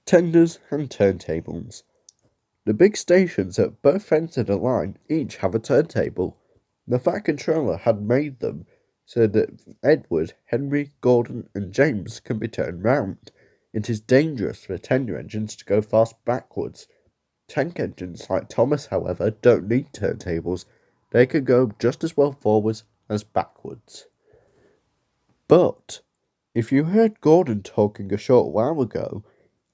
Tenders and turntables. The big stations at both ends of the line each have a turntable. The Fat Controller had made them so that Edward, Henry, Gordon, and James can be turned round. It is dangerous for tender engines to go fast backwards. Tank engines like Thomas, however, don't need turntables. They can go just as well forwards as backwards. But if you heard Gordon talking a short while ago,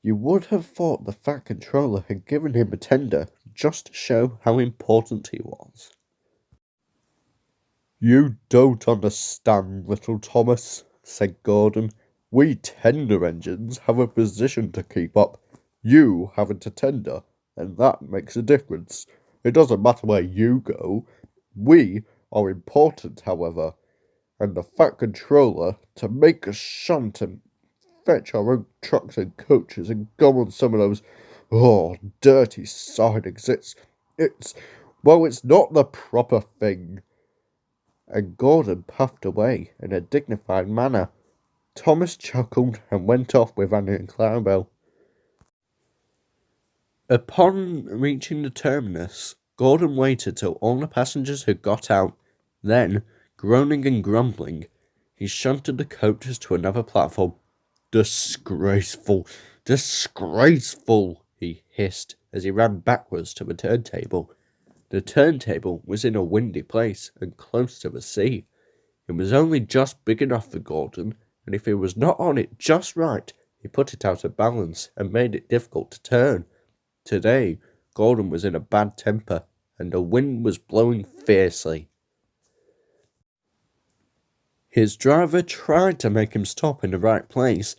you would have thought the Fat Controller had given him a tender just to show how important he was. "You don't understand, little Thomas," said Gordon. "We tender engines have a position to keep up. You haven't a tender, and that makes a difference. It doesn't matter where you go. We are important, however, and the Fat Controller, to make us shunt and fetch our own trucks and coaches and go on some of those, dirty sidings. It's not the proper thing." And Gordon puffed away in a dignified manner. Thomas chuckled and went off with Annie and Clarabel. Upon reaching the terminus, Gordon waited till all the passengers had got out. Then, groaning and grumbling, he shunted the coaches to another platform. Disgraceful! Disgraceful! He hissed as he ran backwards to the turntable. The turntable was in a windy place and close to the sea. It was only just big enough for Gordon, and if he was not on it just right, he put it out of balance and made it difficult to turn. Today, Gordon was in a bad temper, and the wind was blowing fiercely. His driver tried to make him stop in the right place.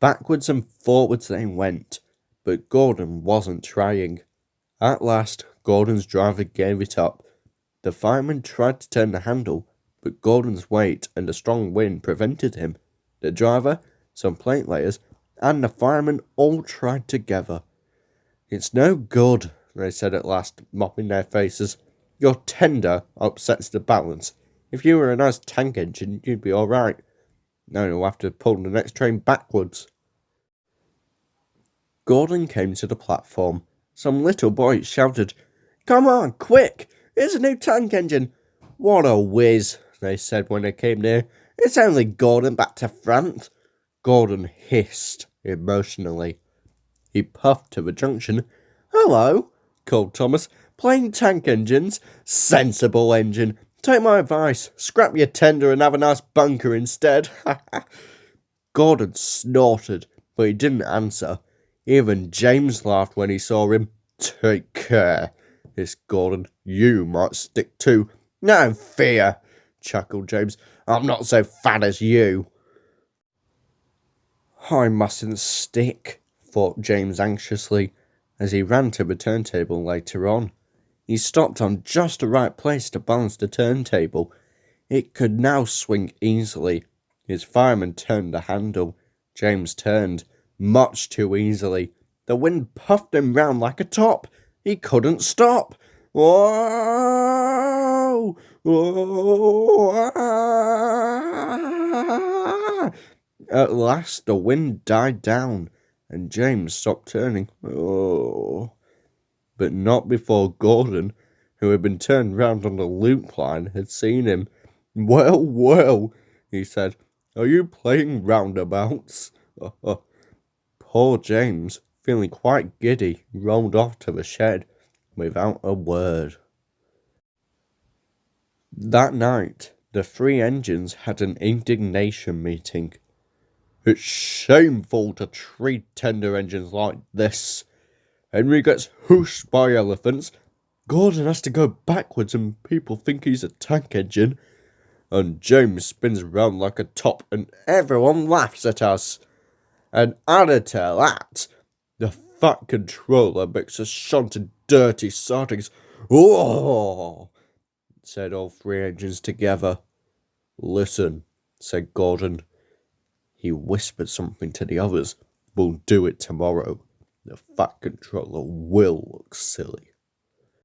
Backwards and forwards they went, but Gordon wasn't trying. At last, Gordon's driver gave it up. The fireman tried to turn the handle, but Gordon's weight and a strong wind prevented him. The driver, some plate layers, and the fireman all tried together. "It's no good," they said at last, mopping their faces. "Your tender upsets the balance. If you were a nice tank engine, you'd be all right. Now you'll have to pull the next train backwards." Gordon came to the platform. Some little boys shouted, "Come on, quick! Here's a new tank engine!" "What a whiz," they said when they came near. "It's only Gordon back to front." Gordon hissed emotionally. He puffed to the junction. "Hello," called Thomas. "Plain tank engines? Sensible engine. Take my advice. Scrap your tender and have a nice bunker instead." Gordon snorted, but he didn't answer. Even James laughed when he saw him. "Take care," hissed Gordon. "You might stick too." "No fear," chuckled James. "I'm not so fat as you." "I mustn't stick," thought James anxiously, as he ran to the turntable later on. He stopped on just the right place to balance the turntable. It could now swing easily. His fireman turned the handle. James turned, much too easily. The wind puffed him round like a top. He couldn't stop. Whoa! Whoa! At last the wind died down, and James stopped turning. But not before Gordon, who had been turned round on the loop line, had seen him. "Well, well," he said, "are you playing roundabouts?" Poor James, feeling quite giddy, rolled off to the shed without a word. That night, the three engines had an indignation meeting. "It's shameful to treat tender engines like this. Henry gets whooshed by elephants. Gordon has to go backwards and people think he's a tank engine. And James spins round like a top and everyone laughs at us. And added to that, the Fat Controller makes us shunt in dirty sidings." "Oh!" said all three engines together. "Listen," said Gordon. He whispered something to the others. "We'll do it tomorrow. The Fat Controller will look silly."